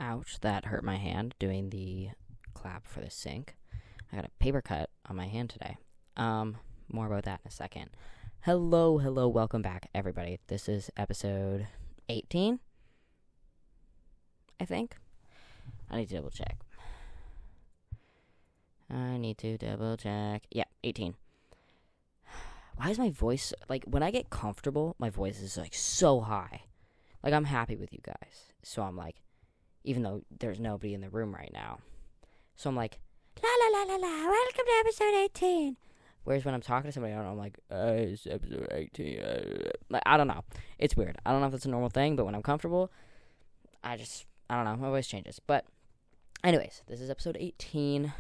Ouch, that hurt my hand doing the clap for the sink. I got a paper cut on my hand today. More about that in a second. Hello, welcome back, everybody. This is episode 18, I think. I need to double check. Yeah, 18. Why is my voice, when I get comfortable, my voice is, so high. I'm happy with you guys. So I'm even though there's nobody in the room right now. So I'm la la la la la, welcome to episode 18. Whereas when I'm talking to somebody, I'm it's episode 18. I don't know. It's weird. I don't know if it's a normal thing, but when I'm comfortable, I don't know. My voice changes. But anyways, this is episode 18.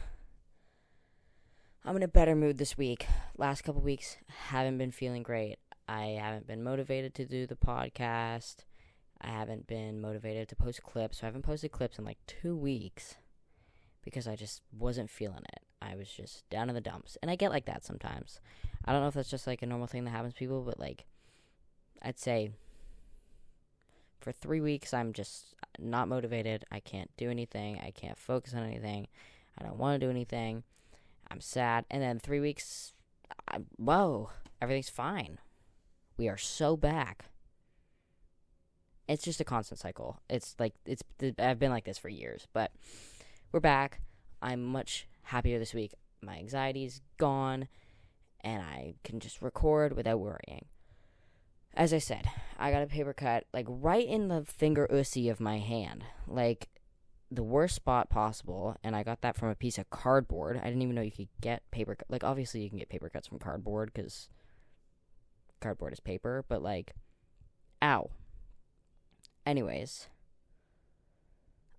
I'm in a better mood this week. Last couple weeks, haven't been feeling great. I haven't been motivated to do the podcast. I haven't been motivated to post clips. So I haven't posted clips in 2 weeks because I just wasn't feeling it. I was just down in the dumps. And I get like that sometimes. I don't know if that's just a normal thing that happens to people, but I'd say for 3 weeks I'm just not motivated. I can't do anything. I can't focus on anything. I don't want to do anything. I'm sad. And then 3 weeks, everything's fine. We are so back. It's just a constant cycle. I've been like this for years, but we're back. I'm much happier this week. My anxiety's gone, and I can just record without worrying. As I said, I got a paper cut, right in the finger ussy of my hand. The worst spot possible, and I got that from a piece of cardboard. I didn't even know you could get paper cut. Obviously you can get paper cuts from cardboard, because cardboard is paper, but, ow. Anyways,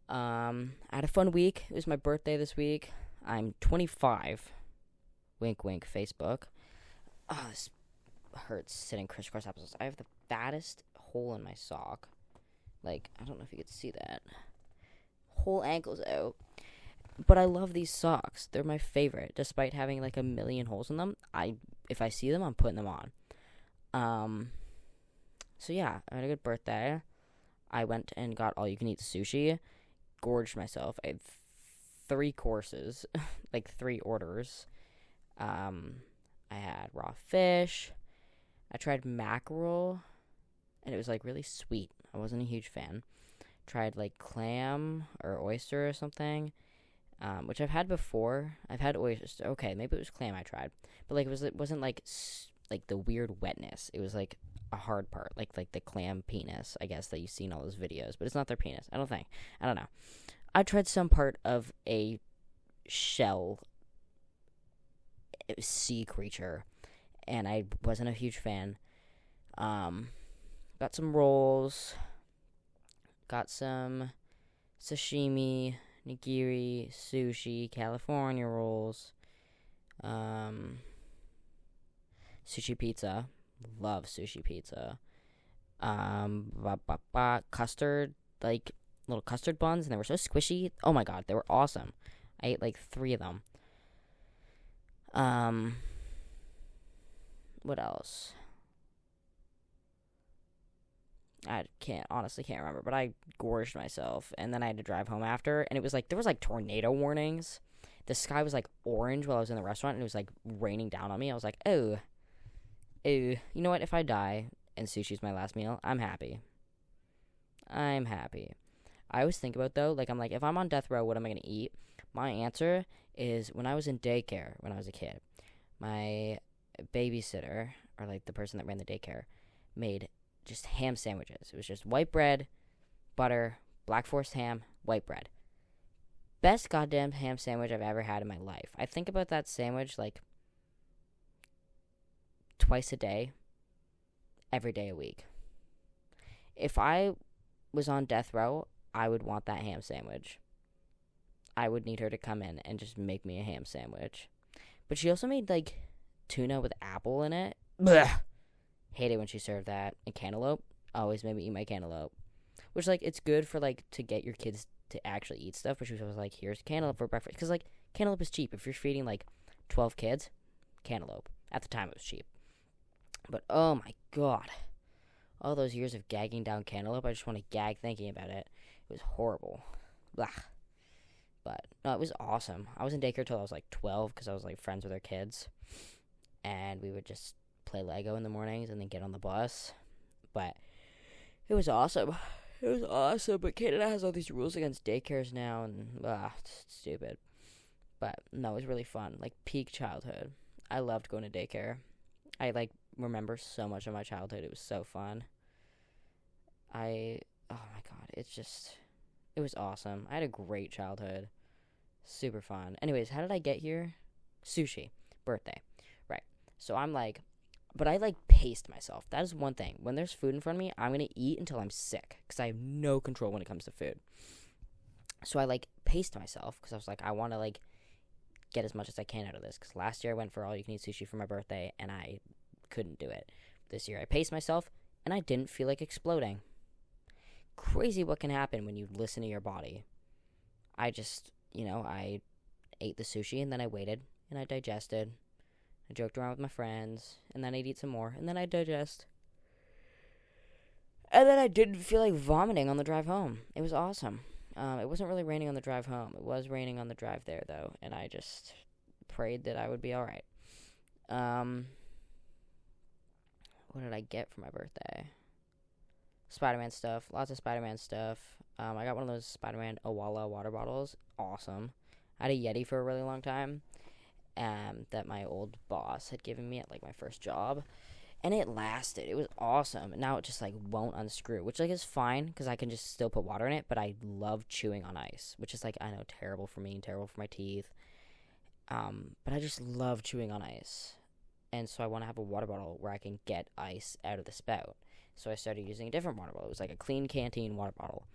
I had a fun week. It was my birthday this week. I'm 25. Wink, wink, Facebook. Oh, this hurts sitting crisscross applesauce. I have the fattest hole in my sock. I don't know if you could see that. Whole ankle's out. But I love these socks. They're my favorite. Despite having, a million holes in them, if I see them, I'm putting them on. So yeah, I had a good birthday. I went and got all-you-can-eat sushi. Gorged myself. I had 3 courses. 3 orders. I had raw fish. I tried mackerel. And it was, really sweet. I wasn't a huge fan. Tried, clam or oyster or something. Which I've had before. I've had oysters. Okay, maybe it was clam I tried. But, it wasn't, the weird wetness. It was, a hard part, the clam penis, I guess, that you see in all those videos, but it's not their penis, I don't think. I don't know. I tried some part of a shell sea creature, and I wasn't a huge fan. Got some rolls, got some sashimi, nigiri, sushi, California rolls, sushi pizza. Love sushi pizza. Custard, little custard buns, and they were so squishy. Oh my god, they were awesome. I ate 3 of them. What else? I honestly can't remember, but I gorged myself, and then I had to drive home after, and it was there was tornado warnings. The sky was orange while I was in the restaurant, and it was raining down on me. I was oh, you know what? If I die and sushi's my last meal, I'm happy. I always think about, though, if I'm on death row, what am I going to eat? My answer is when I was in daycare, when I was a kid, my babysitter, or, the person that ran the daycare, made just ham sandwiches. It was just white bread, butter, Black Forest ham, white bread. Best goddamn ham sandwich I've ever had in my life. I think about that sandwich, twice a day, every day a week. If I was on death row, I would want that ham sandwich. I would need her to come in and just make me a ham sandwich. But she also made, tuna with apple in it. Blech. Hate it when she served that. And cantaloupe. Always made me eat my cantaloupe. Which, it's good for, to get your kids to actually eat stuff. But she was always here's cantaloupe for breakfast. Because, cantaloupe is cheap. If you're feeding, 12 kids, cantaloupe. At the time, it was cheap. But, oh my god. All those years of gagging down cantaloupe, I just want to gag thinking about it. It was horrible. blah. But no, it was awesome. I was in daycare till I was like 12 because I was like friends with their kids, and we would just play Lego in the mornings and then get on the bus. But it was awesome. It was awesome. But Canada has all these rules against daycares now, and it's stupid. But no, it was really fun. Like peak childhood. I loved going to daycare. I like remember so much of my childhood. It was so fun. Oh my god, it was awesome. I had a great childhood. Super fun. Anyways, how did I get here? Sushi. Birthday. Right. So I'm like, but I like paced myself. That is one thing. When there's food in front of me, I'm going to eat until I'm sick because I have no control when it comes to food. So I like paced myself because I was like, I want to like get as much as I can out of this. Because last year I went for all you can eat sushi for my birthday and I couldn't do it. This year I paced myself and I didn't feel like exploding. Crazy what can happen when you listen to your body. I just, I ate the sushi and then I waited and I digested. I joked around with my friends and then I'd eat some more and then I'd digest. And then I didn't feel like vomiting on the drive home. It was awesome. It wasn't really raining on the drive home. It was raining on the drive there though, and I just prayed that I would be alright. What did I get for my birthday? Spider-Man stuff. Lots of Spider-Man stuff. I got one of those Spider-Man Owala water bottles. Awesome. I had a Yeti for a really long time. That my old boss had given me at like my first job. And it lasted. It was awesome. And now it just like won't unscrew. Which like is fine because I can just still put water in it. But I love chewing on ice. Which is like, I know, terrible for me and terrible for my teeth. But I just love chewing on ice. And so I want to have a water bottle where I can get ice out of the spout. So I started using a different water bottle. It was like a clean canteen water bottle.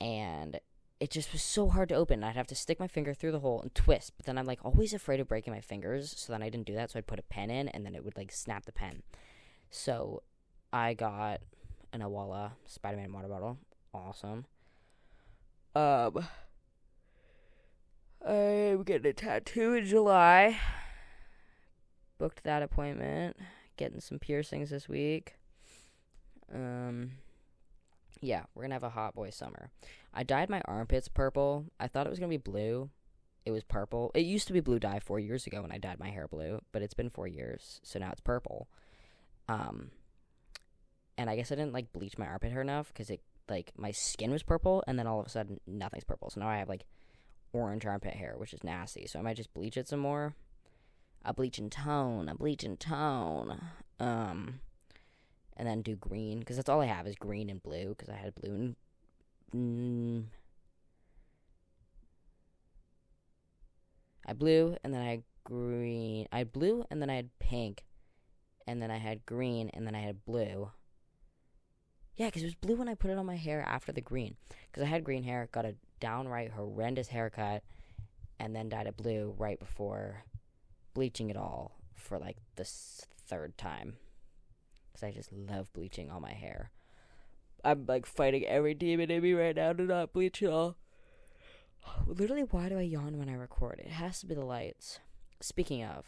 And it just was so hard to open. I'd have to stick my finger through the hole and twist. But then I'm like always afraid of breaking my fingers. So then I didn't do that. So I'd put a pen in and then it would like snap the pen. So I got an Owala Spider-Man water bottle. Awesome. I'm getting a tattoo in July. Booked that appointment. Getting some piercings this week. Yeah, we're gonna have a hot boy summer. I dyed my armpits purple. I thought it was gonna be blue. It was purple. It used to be blue dye 4 years ago when I dyed my hair blue, but it's been 4 years, so now it's purple. And I guess I didn't like bleach my armpit hair enough because it like my skin was purple, and then all of a sudden nothing's purple. So now I have like orange armpit hair, which is nasty. So I might just bleach it some more. A bleach and tone. And then do green, because that's all I have is green and blue, because I had blue and... I blue, and then I had green. I had blue, and then I had pink, and then I had green, and then I had blue. Yeah, because it was blue when I put it on my hair after the green. Because I had green hair, got a downright horrendous haircut, and then dyed it blue right before bleaching it all for, like, the third time. Because I just love bleaching all my hair. I'm, like, fighting every demon in me right now to not bleach it all. Literally, why do I yawn when I record? It has to be the lights. Speaking of.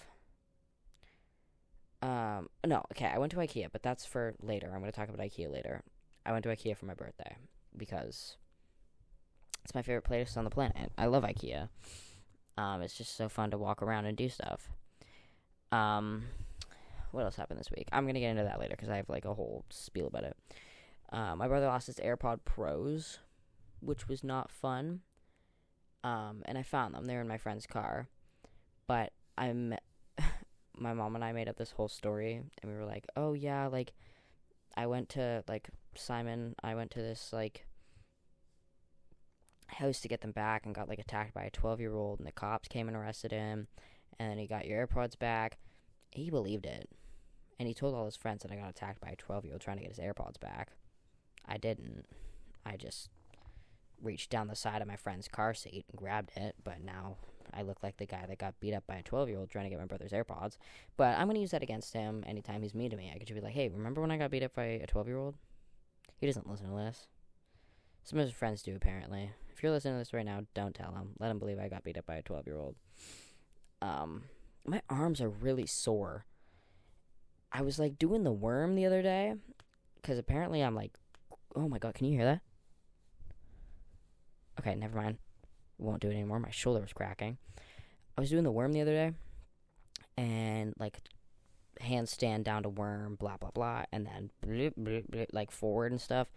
No, okay, I went to Ikea, but that's for later. I'm going to talk about Ikea later. I went to Ikea for my birthday. Because it's my favorite place on the planet. I love Ikea. It's just so fun to walk around and do stuff. What else happened this week? I'm going to get into that later because I have like a whole spiel about it. My brother lost his AirPod Pros, which was not fun. And I found them. They're in my friend's car. But my mom and I made up this whole story. And we were like, oh yeah, like, I went to, like, I went to this, like, house to get them back and got, like, attacked by a 12-year-old. And the cops came and arrested him. And then he got your AirPods back. He believed it. And he told all his friends that I got attacked by a 12-year-old trying to get his AirPods back. I didn't. I just reached down the side of my friend's car seat and grabbed it. But now I look like the guy that got beat up by a 12-year-old trying to get my brother's AirPods. But I'm going to use that against him anytime he's mean to me. I could just be like, hey, remember when I got beat up by a 12-year-old? He doesn't listen to this. Some of his friends do, apparently. If you're listening to this right now, don't tell him. Let him believe I got beat up by a 12-year-old. My arms are really sore. I was, like, doing the worm the other day. Because apparently I'm, like... Oh, my God. Can you hear Okay, never mind. Won't do it anymore. My shoulder was cracking. I was doing the worm the other day, and like handstand down to worm, blah blah blah, and then blip, blip, blip, like forward and stuff.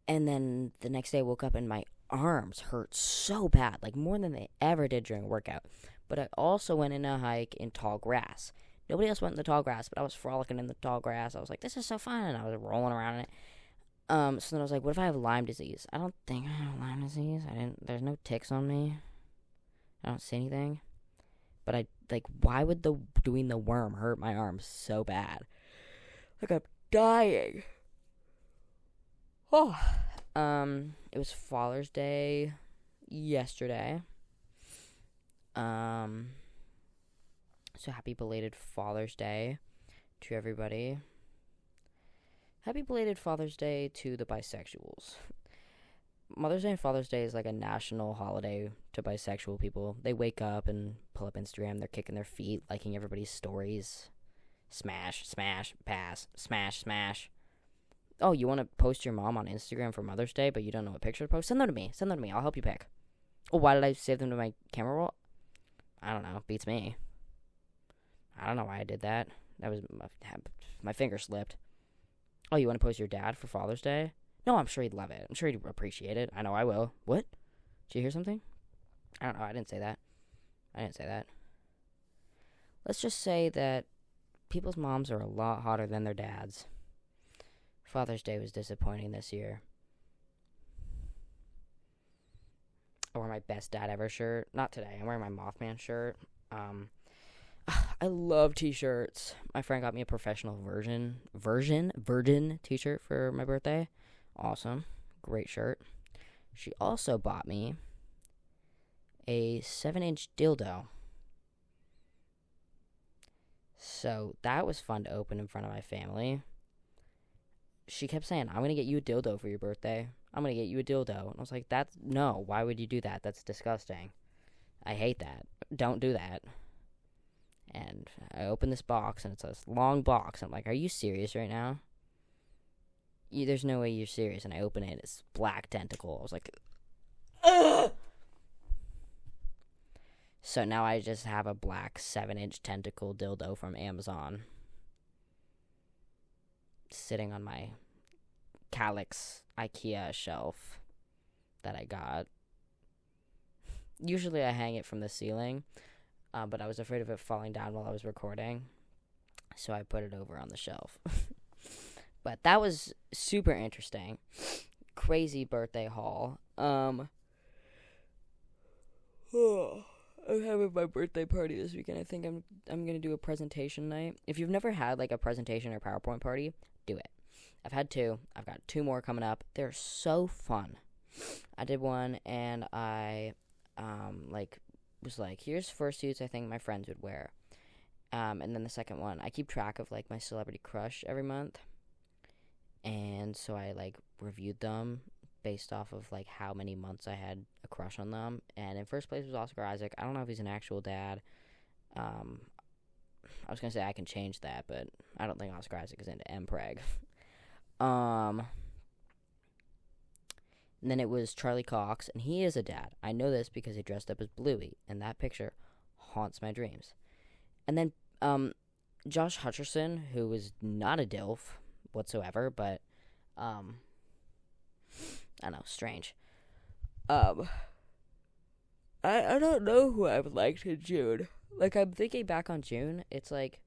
And then the next day I woke up and my arms hurt so bad, like more than they ever did during a workout. But I also went in a hike in tall grass. Nobody else went in the tall grass, but I was frolicking in the tall grass. I was like, this is so fun, and I was rolling around in it. So then I was like, what if I have Lyme disease? I don't think I have Lyme disease. There's no ticks on me. I don't see anything. But why would doing the worm hurt my arms so bad? Like, I'm dying. Oh. It was Father's Day yesterday. So happy belated Father's Day to everybody. Happy belated Father's Day to the bisexuals. Mother's Day and Father's Day is like a national holiday to bisexual people. They wake up and pull up Instagram. They're kicking their feet, liking everybody's stories. Smash, smash, pass, smash, smash. Oh, you want to post your mom on Instagram for Mother's Day, but you don't know what picture to post? Send them to me. Send them to me. I'll help you pick. Oh, why did I save them to my camera roll? I don't know. Beats me. I don't know why I did that. That was my finger slipped. Oh, you want to post your dad for Father's Day? No, I'm sure he'd love it. I'm sure he'd appreciate it. I know I will. What? Did you hear something? I don't know. I didn't say that. Let's just say that people's moms are a lot hotter than their dads. Father's Day was disappointing this year. I wore my best dad ever shirt. Not today. I'm wearing my Mothman shirt. I love t-shirts. My friend got me a professional virgin t-shirt for my birthday. Awesome. Great shirt. She also bought me a 7-inch dildo. So that was fun to open in front of my family. She kept saying, I'm going to get you a dildo for your birthday. I'm going to get you a dildo. And I was like, no, why would you do that? That's disgusting. I hate that. Don't do that. And I opened this box, and it's a long box. I'm like, are you serious right now? There's no way you're serious. And I open it, it's black tentacle. I was like, ugh! So now I just have a black 7-inch tentacle dildo from Amazon sitting on my Calyx Ikea shelf that I got. Usually I hang it from the ceiling, but I was afraid of it falling down while I was recording, so I put it over on the shelf. But that was super interesting. Crazy birthday haul. I'm having my birthday party this weekend. I think I'm gonna do a presentation night. If you've never had like a presentation or PowerPoint party, do it. I've had 2. I've got 2 more coming up. They're so fun. I did one, and I was like, here's fursuits I think my friends would wear. And then the second one, I keep track of like my celebrity crush every month, and so I like reviewed them based off of like how many months I had a crush on them. And in first place was Oscar Isaac. I don't know if he's an actual dad. I was gonna say I can change that, but I don't think Oscar Isaac is into MPreg. And then it was Charlie Cox, and he is a dad. I know this because he dressed up as Bluey, and that picture haunts my dreams. And then Josh Hutcherson, who was not a DILF whatsoever, but I don't know, strange. I don't know who I've liked in June. Like, I'm thinking back on June, it's like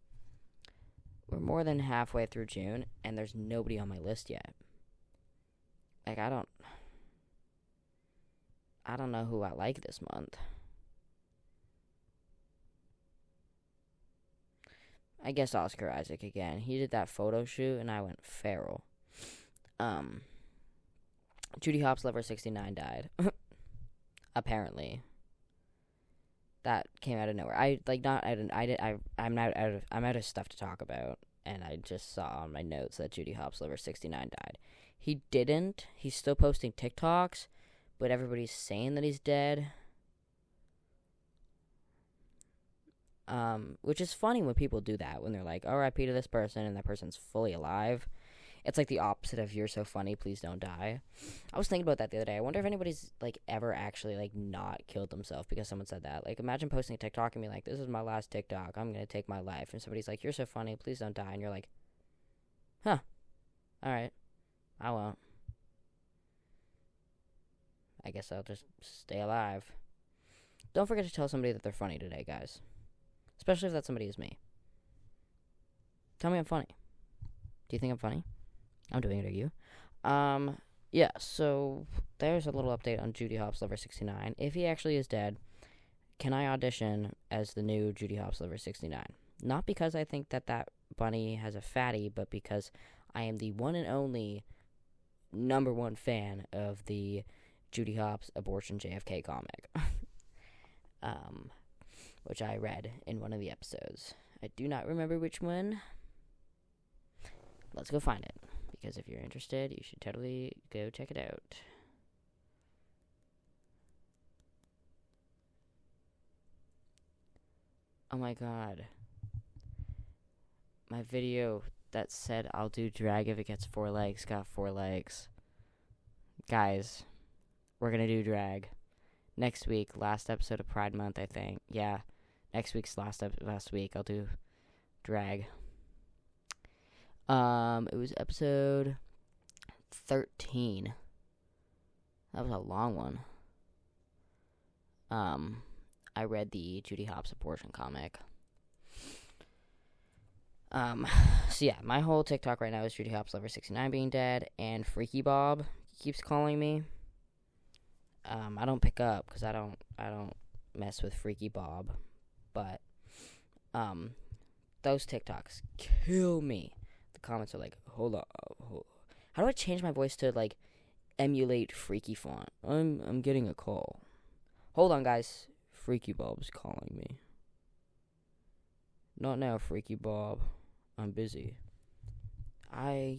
we're more than halfway through June, and there's nobody on my list yet. Like, I don't know who I like this month. I guess Oscar Isaac again. He did that photo shoot, and I went feral. Judy Hopps Lover 69 died. Apparently. That came out of nowhere. I'm out of stuff to talk about, and I just saw on my notes that Judy Hopps Lover 69 died. He didn't. He's still posting TikToks, but everybody's saying that he's dead. Which is funny when people do that, when they're like, R.I.P. to this person, and that person's fully alive. It's like the opposite of "you're so funny, please don't die." I was thinking about that the other day. I wonder if anybody's like ever actually like not killed themselves because someone said that. Like, imagine posting a TikTok and being like, "This is my last TikTok. I'm gonna take my life," and somebody's like, "You're so funny, please don't die," and you're like, "Huh? All right, I won't. I guess I'll just stay alive." Don't forget to tell somebody that they're funny today, guys. Especially if that somebody is me. Tell me I'm funny. Do you think I'm funny? I'm doing it, are you? Yeah, so there's a little update on Judy Hopps Lover 69. If he actually is dead, can I audition as the new Judy Hopps Lover 69? Not because I think that bunny has a fatty, but because I am the one and only #1 fan of the Judy Hopps abortion JFK comic. Which I read in one of the episodes. I do not remember which one. Let's go find it, because if you're interested, you should totally go check it out. Oh my god. My video that said I'll do drag if it gets 4 legs got 4 legs. Guys, we're gonna do drag. Next week, last episode of Pride Month, I think. Yeah, next week's last week, I'll do drag. It was episode 13. That was a long one. I read the Judy Hopps abortion comic. So yeah, my whole TikTok right now is Judy Hopps Lover 69 being dead, and Freakybob keeps calling me. I don't pick up because I don't mess with Freakybob, but those TikToks kill me. The comments are like, hold on, how do I change my voice to like emulate Freaky font? I'm getting a call. Hold on, guys. Freakybob's calling me. Not now, Freakybob. I'm busy. I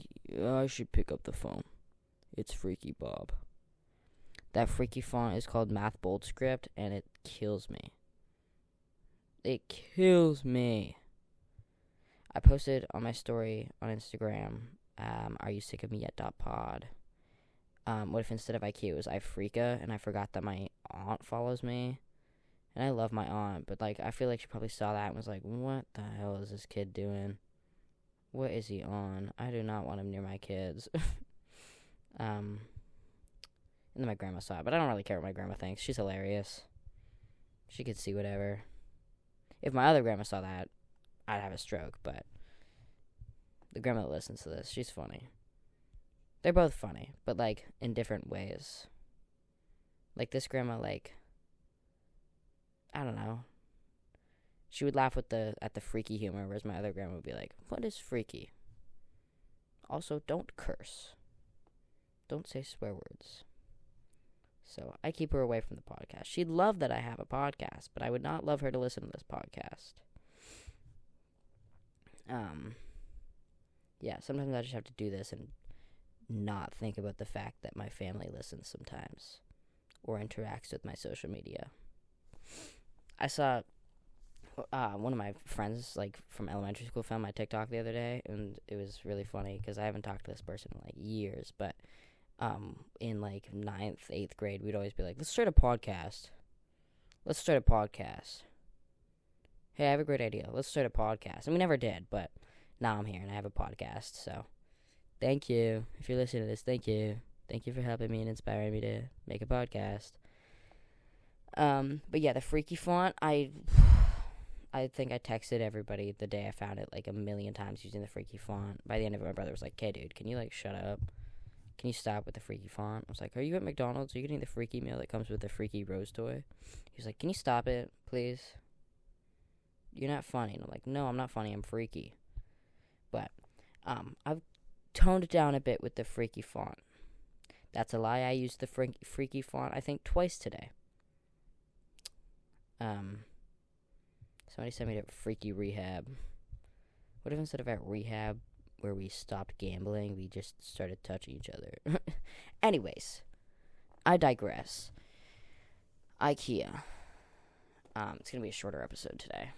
should pick up the phone. It's Freakybob. That Freaky font is called Math Bold Script, and it kills me. It kills me. I posted on my story on Instagram, are you sick of me yet .pod. What if instead of Ikea it was iFreaka, and I forgot that my aunt follows me. And I love my aunt, but like I feel like she probably saw that and was like, what the hell is this kid doing? What is he on? I do not want him near my kids. And then my grandma saw it, but I don't really care what my grandma thinks. She's hilarious. She could see whatever. If my other grandma saw that, I'd have a stroke, but the grandma that listens to this, she's funny. They're both funny, but like in different ways. Like this grandma, like, I don't know. She would laugh at the freaky humor, whereas my other grandma would be like, what is freaky? Also, don't curse. Don't say swear words. So I keep her away from the podcast. She'd love that I have a podcast, but I would not love her to listen to this podcast. Yeah, sometimes I just have to do this and not think about the fact that my family listens sometimes or interacts with my social media. I saw one of my friends, like, from elementary school found my TikTok the other day, and it was really funny because I haven't talked to this person in, like, years, but in, like, 9th, 8th grade, we'd always be like, let's start a podcast. Hey, I have a great idea. Let's start a podcast. And we never did, but now I'm here, and I have a podcast, so thank you. If you're listening to this, thank you. Thank you for helping me and inspiring me to make a podcast. But yeah, the freaky font, I think I texted everybody the day I found it like a million times using the freaky font. By the end of it, my brother was like, okay, dude, can you like shut up? Can you stop with the freaky font? I was like, are you at McDonald's? Are you getting the freaky meal that comes with the freaky rose toy? He was like, can you stop it, please? You're not funny. And I'm like, no, I'm not funny. I'm freaky. But, I've toned it down a bit with the freaky font. That's a lie. I used the freaky font, I think, twice today. Somebody sent me to freaky rehab. What if instead of at rehab, where we stopped gambling, we just started touching each other? Anyways, I digress. Ikea. It's gonna be a shorter episode today.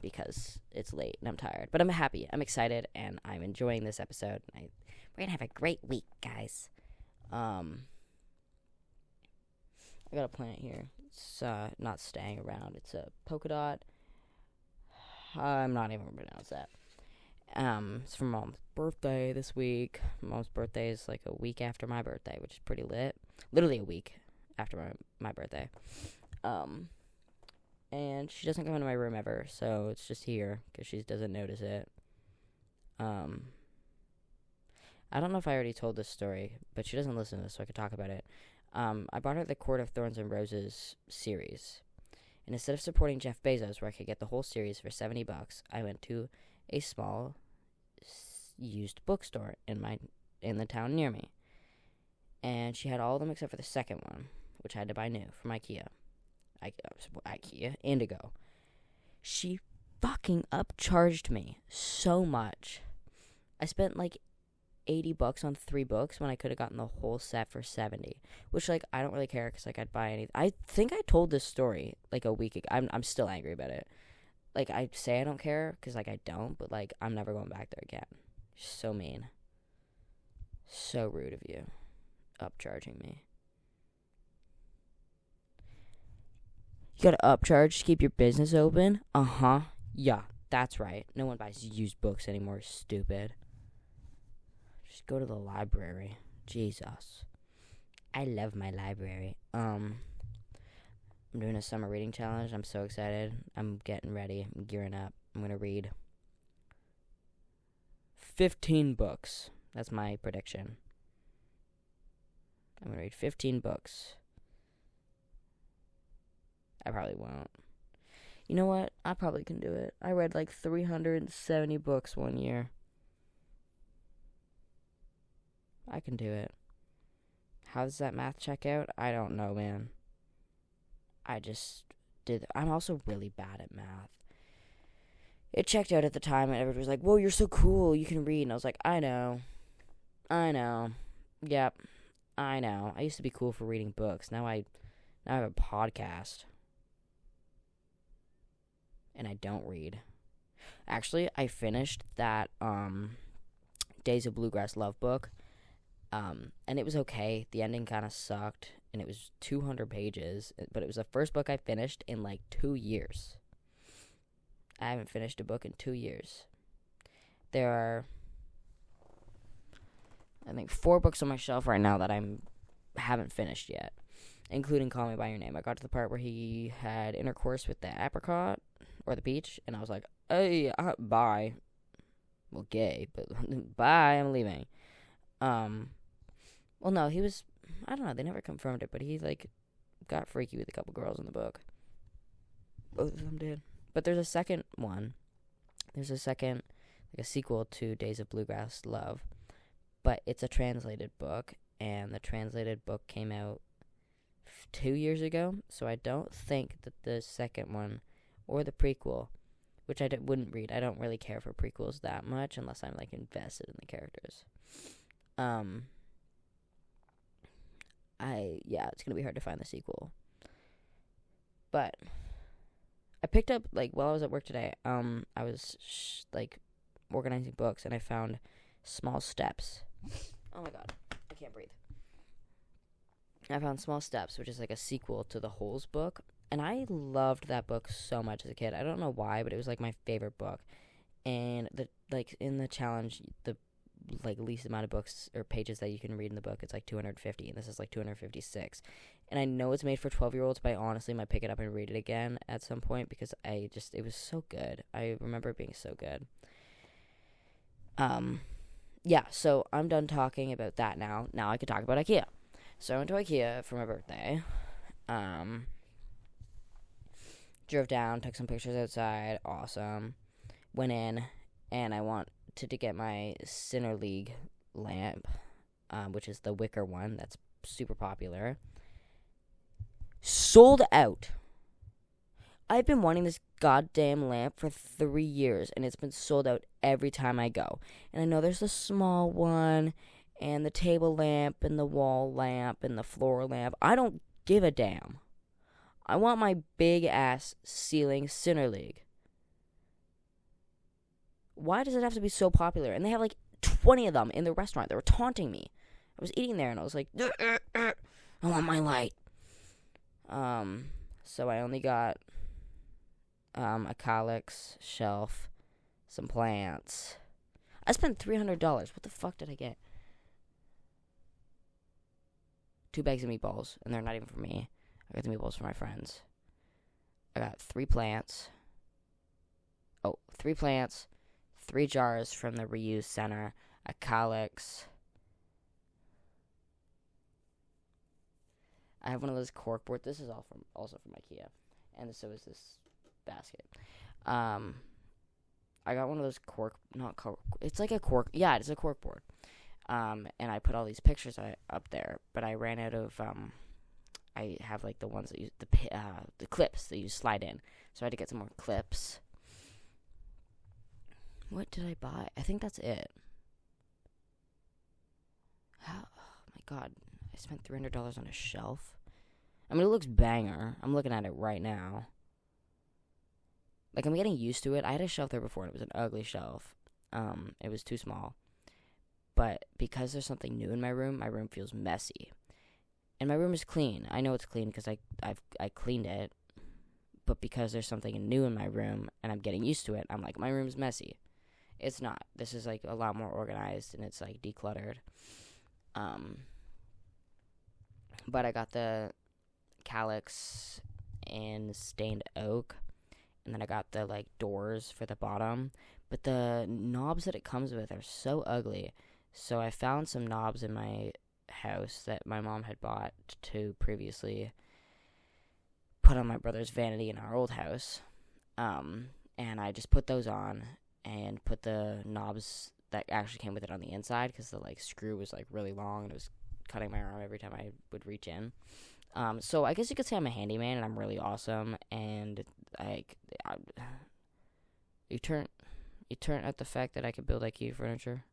because it's late and I'm tired. But I'm happy. I'm excited, and I'm enjoying this episode. We're going to have a great week, guys. I got a plant here. It's not staying around. It's a polka dot. I'm not even going to pronounce that. It's for Mom's birthday this week. Mom's birthday is like a week after my birthday, which is pretty lit. Literally a week after my birthday. And she doesn't come into my room ever, so it's just here because she doesn't notice it. I don't know if I already told this story, but she doesn't listen to this, so I could talk about it. I bought her the Court of Thorns and Roses series. And instead of supporting Jeff Bezos, where I could get the whole series for $70, I went to a small used bookstore in the town near me. And she had all of them except for the second one, which I had to buy new from Ikea. Ikea, Indigo. She fucking upcharged me so much. I spent like $80 on 3 books when I could have gotten the whole set for $70, which like I don't really care because like I'd buy anything. I think I told this story like a week ago. I'm still angry about it. Like I say I don't care because like I don't, but like I'm never going back there again. So mean, so rude of you, upcharging me. You gotta upcharge to keep your business open? Yeah, that's right. No one buys used books anymore, stupid. Just go to the library. Jesus. I love my library. I'm doing a summer reading challenge. I'm so excited. I'm getting ready. I'm gearing up. I'm gonna read 15 books. That's my prediction. I'm gonna read 15 books. I probably won't. You know what? I probably can do it. I read like 370 books one year. I can do it. How does that math check out? I don't know, man. I just did. I'm also really bad at math. It checked out at the time, and everybody was like, whoa, you're so cool. You can read. And I was like, I know. Yep. I know. I used to be cool for reading books. Now I have a podcast. And I don't read. Actually, I finished that Days of Bluegrass Love book. And it was okay. The ending kind of sucked. And it was 200 pages. But it was the first book I finished in like 2 years. I haven't finished a book in 2 years. There are, I think, 4 books on my shelf right now that I haven't finished yet. Including Call Me By Your Name. I got to the part where he had intercourse with the apricot. Or the peach. And I was like, hey, bye. Well, gay. But bye, I'm leaving. Well, no, he was, I don't know, they never confirmed it, but he, like, got freaky with a couple girls in the book. Both of them did. But there's a second one. There's a second, like, a sequel to Days of Bluegrass Love. But it's a translated book, and the translated book came out 2 years ago, so I don't think that the second one, or the prequel, which I wouldn't read. I don't really care for prequels that much, unless I'm, like, invested in the characters. It's gonna be hard to find the sequel. But I picked up, like, while I was at work today, I was, organizing books, and I found Small Steps. Oh my god, I can't breathe. I found Small Steps, which is, like, a sequel to the Holes book, and I loved that book so much as a kid. I don't know why, but it was, like, my favorite book. And, in the challenge, the least amount of books or pages that you can read in the book, it's like 250, and this is like 256. And I know it's made for 12-year-olds, but I honestly might pick it up and read it again at some point because it was so good. I remember it being so good. So I'm done talking about that now. Now I could talk about Ikea. So I went to Ikea for my birthday. Drove down, took some pictures outside. Awesome. Went in, and I wanted to get my Sinner League lamp, which is the wicker one that's super popular. Sold out. I've been wanting this goddamn lamp for 3 years, and it's been sold out every time I go. And I know there's the small one, and the table lamp, and the wall lamp, and the floor lamp. I don't give a damn. I want my big-ass ceiling Sinner League. Why does it have to be so popular? And they have like 20 of them in the restaurant. They were taunting me. I was eating there and I was like, I want my light. So I only got a calyx shelf, some plants. I spent $300. What the fuck did I get? 2 bags of meatballs, and they're not even for me. I got the meatballs for my friends. I got 3 plants. 3 plants, 3 jars from the reuse center, a calyx. I have one of those cork boards. This is also from Ikea, and so is this basket. I got one of those not cork. It's like a cork. Yeah, it's a cork board. And I put all these pictures up there, but I ran out of. I have like the ones that use the clips that you slide in, so I had to get some more clips. What did I buy? I think that's it. Oh my god, I spent $300 on a shelf. I mean, it looks banger. I'm looking at it right now. Like, I'm getting used to it. I had a shelf there before, and it was an ugly shelf. It was too small. But because there's something new in my room feels messy. And my room is clean. I know it's clean because I cleaned it. But because there's something new in my room, and I'm getting used to it, I'm like, my room's messy. It's not. This is, like, a lot more organized, and it's, like, decluttered. But I got the calyx and stained oak. And then I got the, like, doors for the bottom. But the knobs that it comes with are so ugly. So I found some knobs in my house that my mom had bought to previously put on my brother's vanity in our old house. And I just put those on and put the knobs that actually came with it on the inside because the, like, screw was, like, really long and it was cutting my arm every time I would reach in. So I guess you could say I'm a handyman and I'm really awesome, and like you turn at the fact that I could build IKEA furniture,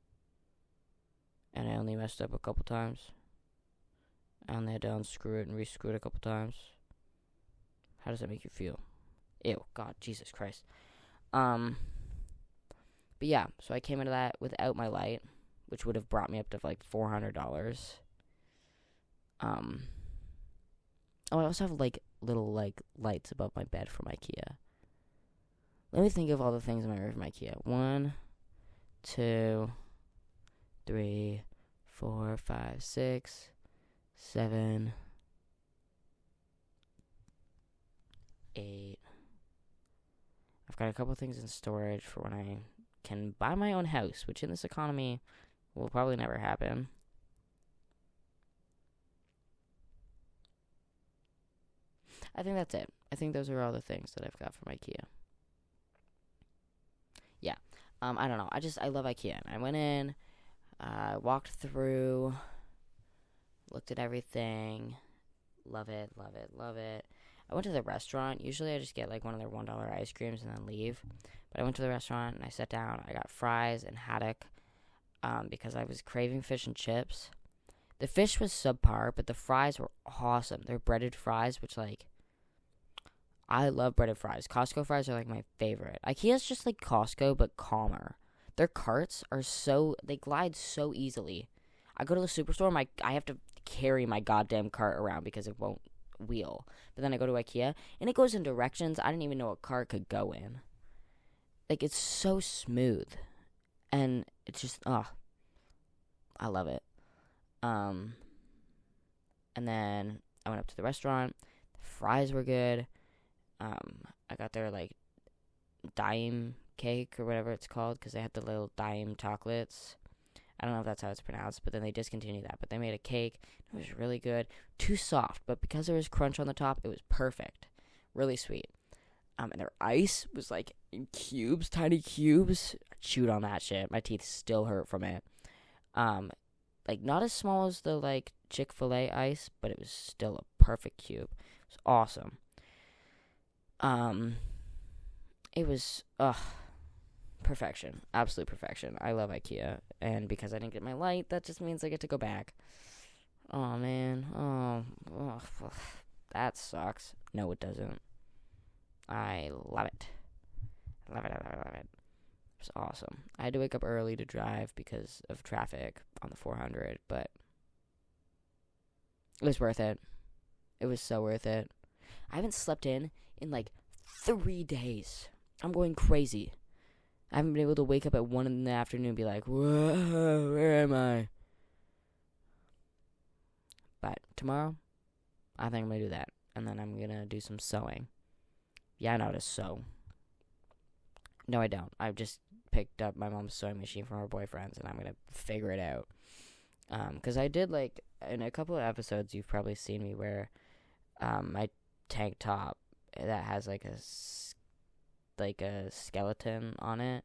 and I only messed up a couple times. I only had to unscrew it and rescrew it a couple times. How does that make you feel? Ew, God, Jesus Christ. But yeah, so I came into that without my light, which would have brought me up to like $400. Oh, I also have, like, little, like, lights above my bed from Ikea. Let me think of all the things in my room from Ikea. 1, 2, 3, 4, 5, 6, 7, 8. I've got a couple things in storage for when I can buy my own house, which in this economy will probably never happen. I think that's it. I think those are all the things that I've got from Ikea. Yeah. I don't know. I love Ikea. I went in, walked through, looked at everything. Love it, love it, love it. I went to the restaurant. Usually I just get, like, one of their $1 ice creams and then leave. But I went to the restaurant and I sat down. I got fries and haddock because I was craving fish and chips. The fish was subpar, but the fries were awesome. They're breaded fries, which, like, I love breaded fries. Costco fries are, like, my favorite. Ikea's just like Costco, but calmer. Their carts are they glide so easily. I go to the superstore, I have to carry my goddamn cart around because it won't wheel. But then I go to Ikea, and it goes in directions I didn't even know a cart could go in. Like, it's so smooth. And it's just, I love it. And then I went up to the restaurant. The fries were good. I got their, like, dime cake or whatever it's called because they had the little dime chocolates. I don't know if that's how it's pronounced, but then they discontinued that. But they made a cake. It was really good. Too soft, but because there was crunch on the top, it was perfect. Really sweet. And their ice was, like, in cubes, tiny cubes. I chewed on that shit. My teeth still hurt from it. Like, not as small as the, like, Chick-fil-A ice, but it was still a perfect cube. It was awesome. It was, perfection. Absolute perfection. I love Ikea, and because I didn't get my light, that just means I get to go back. Oh, man. Oh, that sucks. No, it doesn't. I love it. Love it. was awesome. I had to wake up early to drive because of traffic on the 400, but it was worth it. It was so worth it. I haven't slept in like 3 days. I'm going crazy. I haven't been able to wake up at 1 in the afternoon and be like, whoa, where am I? But tomorrow, I think I'm going to do that. And then I'm going to do some sewing. Yeah, I know how to sew. No, I don't. I've just picked up my mom's sewing machine from her boyfriend's, and I'm going to figure it out. Because I did, like, in a couple of episodes, you've probably seen me wear my tank top that has, like, a skeleton on it.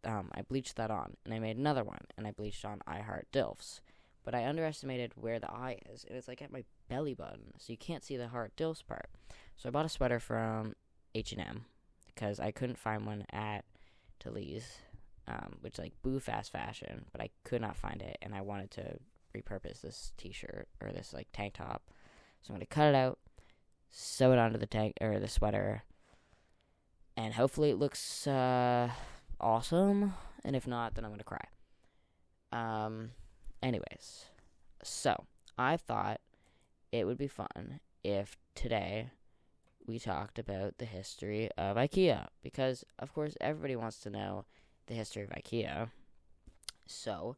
I bleached that on, and I made another one, and I bleached on I Heart Dilfs. But I underestimated where the eye is, and it's, like, at my belly button, so you can't see the Heart Dilfs part. So I bought a sweater from H&M, because I couldn't find one at Talese, which, like, boo fast fashion, but I could not find it, and I wanted to repurpose this t-shirt, or this, like, tank top. So I'm going to cut it out, sew it onto the sweater, and hopefully it looks awesome, and if not, then I'm going to cry. Anyways, so I thought it would be fun if today we talked about the history of Ikea, because, of course, everybody wants to know the history of Ikea. So,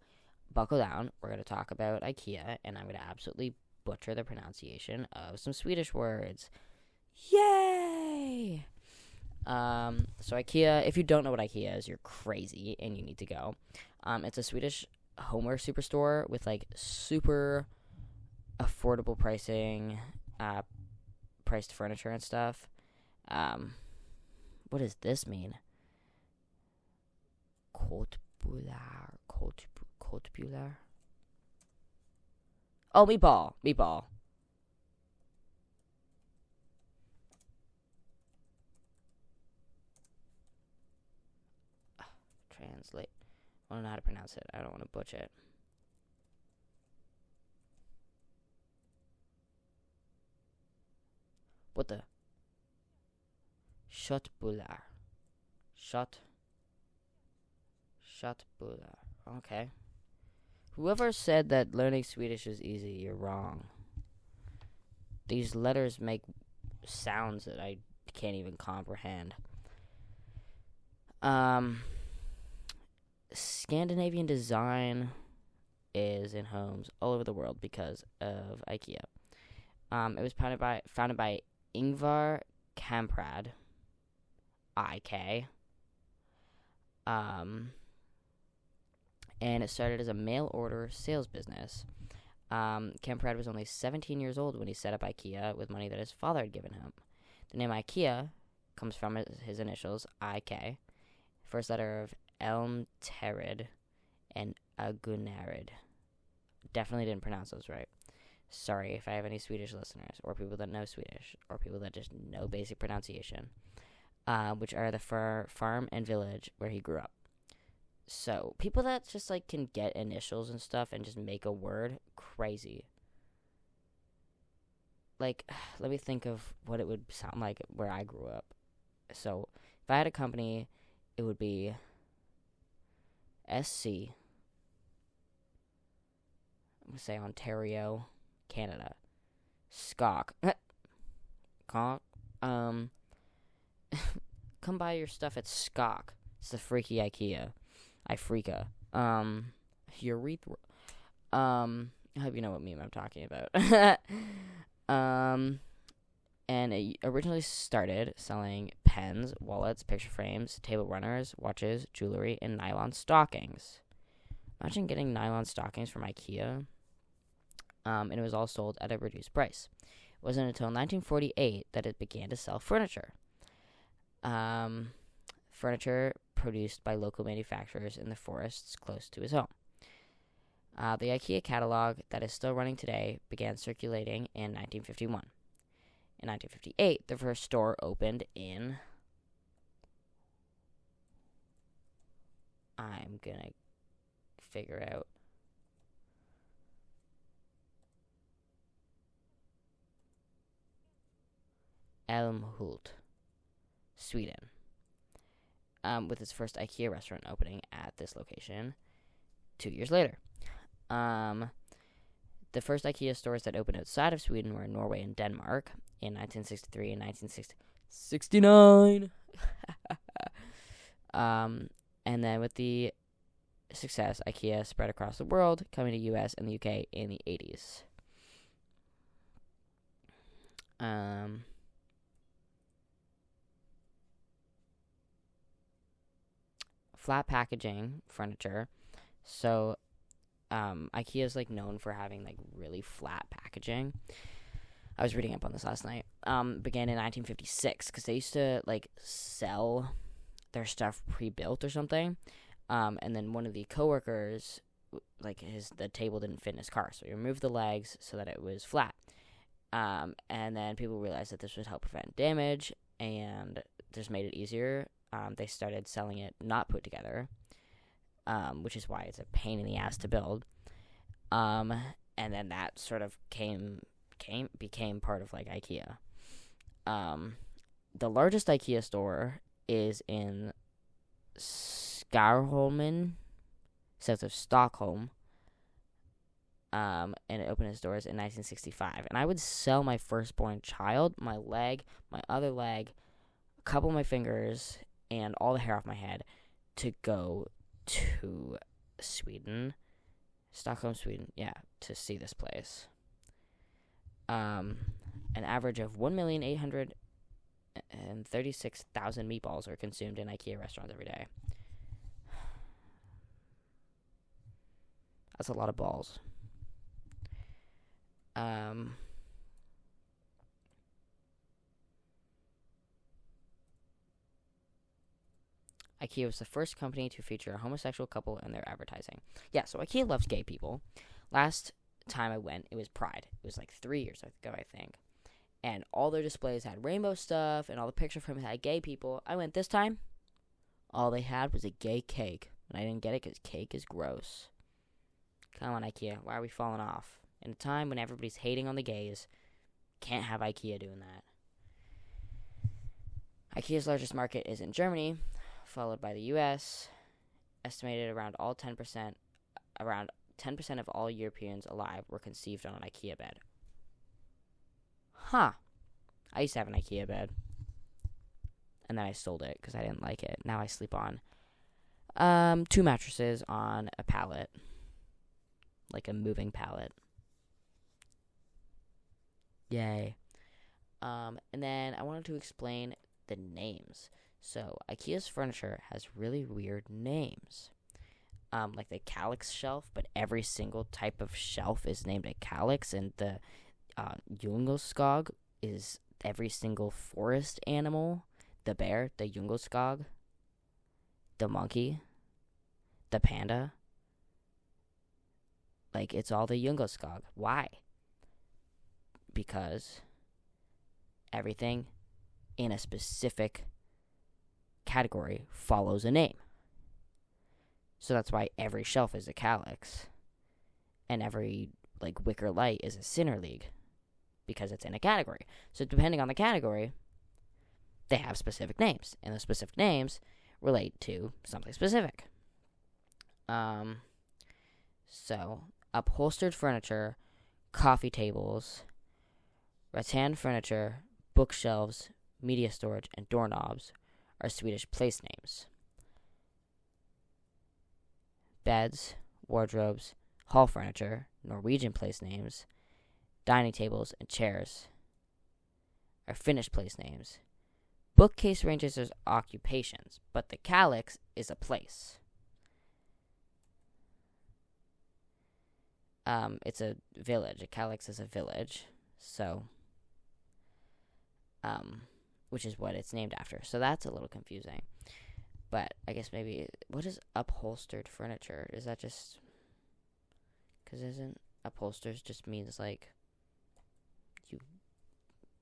buckle down. We're going to talk about Ikea, and I'm going to absolutely butcher the pronunciation of some Swedish words. Yay! So Ikea, if you don't know what Ikea is, you're crazy, and you need to go. It's a Swedish homeware superstore with, like, super affordable pricing, priced furniture and stuff. What does this mean? Kotbular. Oh, meatball. Translate. I don't know how to pronounce it. I don't want to butcher it. What the? Shotbular. Shotbular. Okay. Whoever said that learning Swedish is easy, you're wrong. These letters make sounds that I can't even comprehend. Scandinavian design is in homes all over the world because of IKEA. It was founded by Ingvar Kamprad, IK. And it started as a mail order sales business. Kamprad was only 17 years old when he set up IKEA with money that his father had given him. The name IKEA comes from his initials, IK, first letter of Elmterid and Agunarid. Definitely didn't pronounce those right. Sorry if I have any Swedish listeners, or people that know Swedish, or people that just know basic pronunciation, which are the farm and village where he grew up. So, people that just, like, can get initials and stuff and just make a word, crazy. Like, let me think of what it would sound like where I grew up. So, if I had a company, it would be SC. I'm going to say Ontario, Canada. Skok. Conk. Come buy your stuff at Skok. It's the freaky IKEA. Freaka. Urethra. I hope you know what meme I'm talking about. And it originally started selling pens, wallets, picture frames, table runners, watches, jewelry, and nylon stockings. Imagine getting nylon stockings from IKEA. And it was all sold at a reduced price. It wasn't until 1948 that it began to sell furniture. Furniture produced by local manufacturers in the forests close to his home. The IKEA catalog that is still running today began circulating in 1951. In 1958, the first store opened in... I'm gonna figure out... Älmhult, Sweden. with its first Ikea restaurant opening at this location 2 years later. The first Ikea stores that opened outside of Sweden were in Norway and Denmark in 1963 and 1969. And then with the success, Ikea spread across the world, coming to US and the UK in the 80s. Flat packaging furniture. So, Ikea is like known for having like really flat packaging. I was reading up on this last night. Began in 1956 because they used to like sell their stuff pre-built or something. And then one of the coworkers, like the table didn't fit in his car, so he removed the legs so that it was flat. And then people realized that this would help prevent damage, and just made it easier. They started selling it not put together, which is why it's a pain in the ass to build. And then that sort of became part of like Ikea. The largest Ikea store is in Skärholmen, south of Stockholm. And it opened its doors in 1965. And I would sell my firstborn child, my leg, my other leg, a couple of my fingers, and all the hair off my head to go to Sweden, Stockholm, Sweden, to see this place. An average of 1,836,000 meatballs are consumed in Ikea restaurants every day. That's a lot of balls. Ikea was the first company to feature a homosexual couple in their advertising. Yeah, so Ikea loves gay people. Last time I went, it was Pride. It was like 3 years ago, I think. And all their displays had rainbow stuff, and all the picture frames had gay people. I went this time, all they had was a gay cake. And I didn't get it because cake is gross. Come on, Ikea, why are we falling off? In a time when everybody's hating on the gays, can't have Ikea doing that. Ikea's largest market is in Germany, followed by the US. Estimated around 10% of all Europeans alive were conceived on an Ikea bed. Huh. I used to have an Ikea bed. And then I sold it because I didn't like it. Now I sleep on 2 mattresses on a pallet. Like a moving pallet. Yay. And then I wanted to explain the names. So, Ikea's furniture has really weird names. Like the calyx shelf, but every single type of shelf is named a calyx, and the Jungelskog is every single forest animal. The bear, the Jungelskog, the monkey, the panda. Like, it's all the Jungelskog. Why? Because everything in a specific category follows a name. So that's why every shelf is a calyx. And every, like, wicker light is a Sinner League. Because it's in a category. So depending on the category, they have specific names. And the specific names relate to something specific. So, upholstered furniture, coffee tables, rattan furniture, bookshelves, media storage, and doorknobs are Swedish place names. Beds, wardrobes, hall furniture, Norwegian place names, dining tables, and chairs are Finnish place names. Bookcase ranges as occupations, but the calyx is a place. It's a village. A calyx is a village, so, which is what it's named after. So that's a little confusing. But I guess maybe, what is upholstered furniture? Is that just, because isn't upholsters just means like you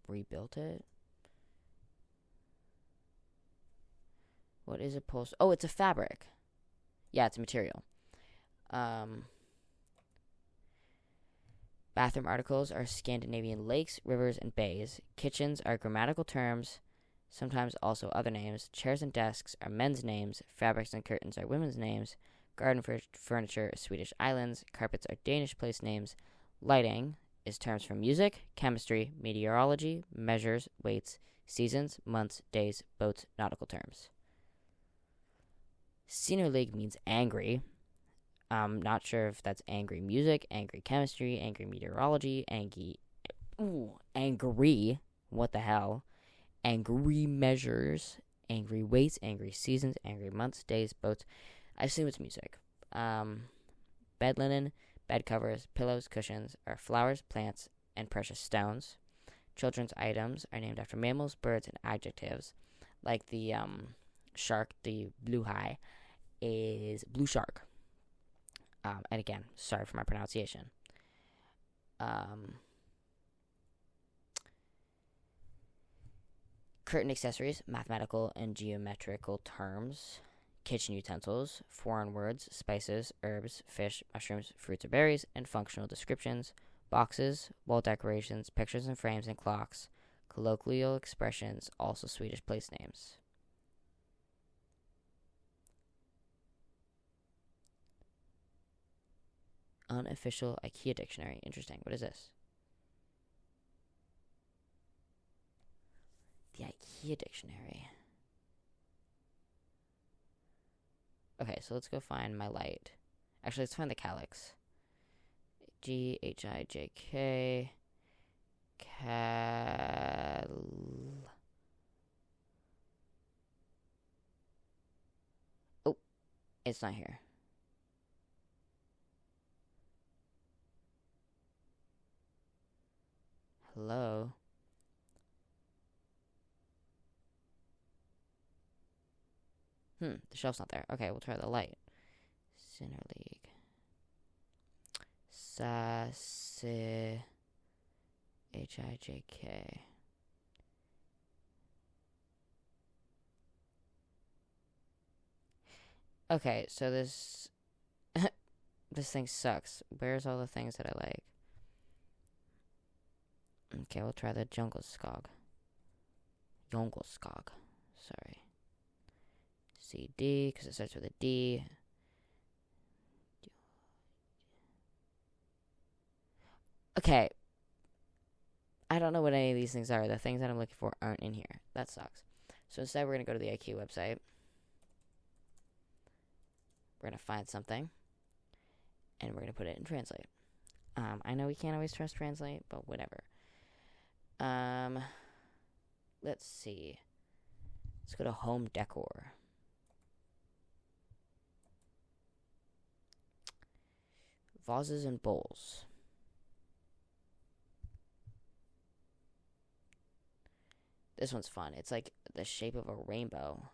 rebuilt it? What is upholstered? Oh, it's a fabric. Yeah, it's a material. Bathroom articles are Scandinavian lakes, rivers, and bays. Kitchens are grammatical terms sometimes also other names. Chairs and desks are men's names. Fabrics and curtains are women's names. Garden furniture is Swedish islands. Carpets are Danish place names. Lighting is terms for music, chemistry, meteorology, measures, weights, seasons, months, days, boats, nautical terms. Scenery means angry. I'm not sure if that's angry music, angry chemistry, angry meteorology, angry, what the hell? Angry measures, angry weights, angry seasons, angry months, days, boats. I assume it's music. Bed linen, bed covers, pillows, cushions are flowers, plants, and precious stones. Children's items are named after mammals, birds, and adjectives. Like the shark, the blue high, is blue shark. And again, sorry for my pronunciation. Curtain accessories, mathematical and geometrical terms. Kitchen utensils, foreign words, spices, herbs, fish, mushrooms, fruits or berries, and functional descriptions. Boxes, wall decorations, pictures and frames, and clocks. Colloquial expressions, also Swedish place names. Unofficial Ikea dictionary. Interesting. What is this? The Ikea dictionary. Okay, so let's go find my light. Actually, let's find the calyx. G-H-I-J-K. Oh, it's not here. Hello? The shelf's not there. Okay, we'll try the light. Center League. H-I-J-K. Okay, so this this thing sucks. Where's all the things that I like? Okay, we'll try the Jungelskog. Sorry. CD, because it starts with a D. Okay. I don't know what any of these things are. The things that I'm looking for aren't in here. That sucks. So instead, we're going to go to the IQ website. We're going to find something. And we're going to put it in Translate. I know we can't always trust Translate, but whatever. Let's see. Let's go to Home Decor. Vases and bowls. This one's fun. It's like the shape of a rainbow.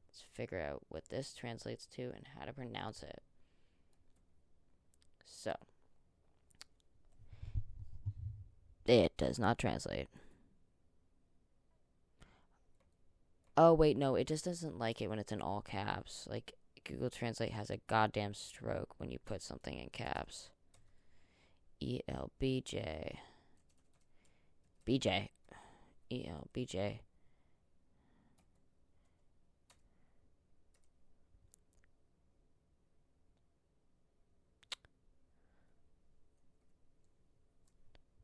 Let's figure out what this translates to and how to pronounce it. So, it does not translate. Oh, wait, no, it just doesn't like it when it's in all caps. Like, Google Translate has a goddamn stroke when you put something in caps. ELBJ. BJ. ELBJ.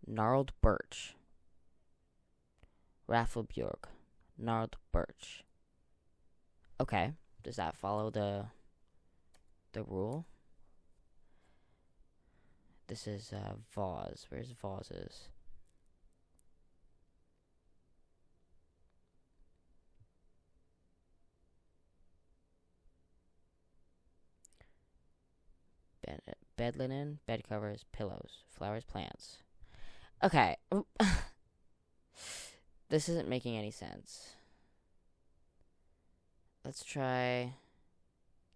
Gnarled birch. Rafflebjörg. Gnarled birch. Okay. Does that follow the rule? This is vase. Where's vases? Bed linen, bed covers, pillows, flowers, plants. Okay. This isn't making any sense. Let's try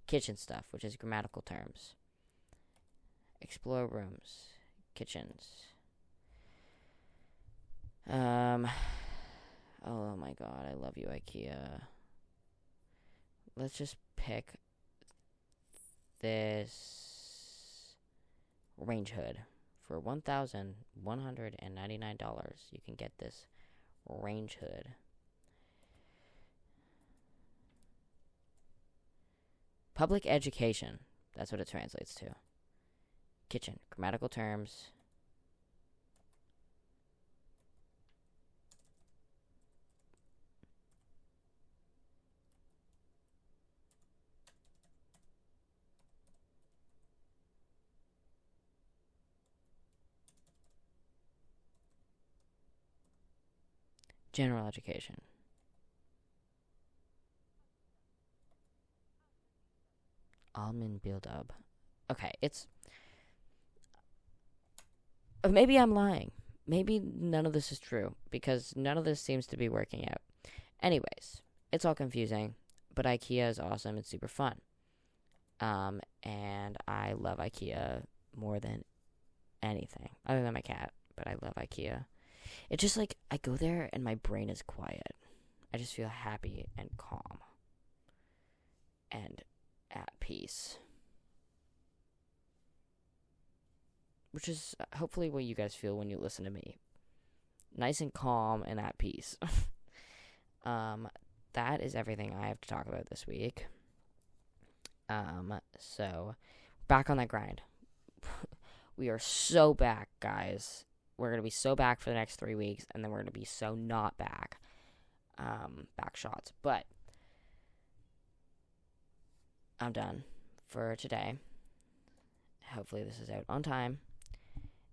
kitchen stuff, which is grammatical terms. Explore rooms, kitchens. Oh my god, I love you, IKEA. Let's just pick this range hood. For $1,199, you can get this Range hood. Public education. That's what it translates to. Kitchen. Grammatical terms. General education. Almond build-up. Okay, it's... Maybe I'm lying. Maybe none of this is true, because none of this seems to be working out. Anyways, it's all confusing, but Ikea is awesome. It's super fun. And I love Ikea more than anything, other than my cat, but I love Ikea. It's just like, I go there and my brain is quiet. I just feel happy and calm. And at peace. Which is hopefully what you guys feel when you listen to me. Nice and calm and at peace. That is everything I have to talk about this week. So, back on that grind. We are so back, guys. We're going to be so back for the next 3 weeks, and then we're going to be so not back. Back shots. But, I'm done for today. Hopefully this is out on time.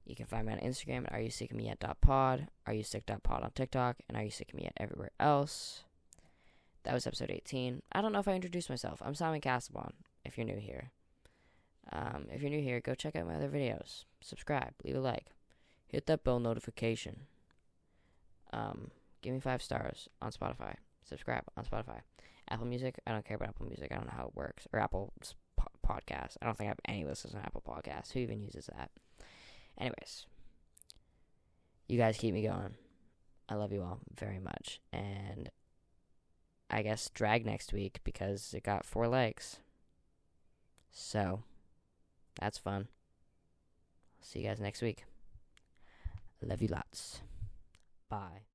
You can find me on Instagram at areyousickofmeyet.pod, areyousick.pod on TikTok, and areyousickofmeyet everywhere else. That was episode 18. I don't know if I introduced myself. I'm Simon Casabon, if you're new here. If you're new here, go check out my other videos. Subscribe, leave a like. Hit that bell notification. Give me 5 stars on Spotify. Subscribe on Spotify. Apple Music, I don't care about Apple Music. I don't know how it works. Or Apple Podcasts. I don't think I have any listens on Apple Podcasts. Who even uses that? Anyways, you guys keep me going. I love you all very much. And I guess drag next week because it got 4 likes. So, that's fun. See you guys next week. Love you lots. Bye.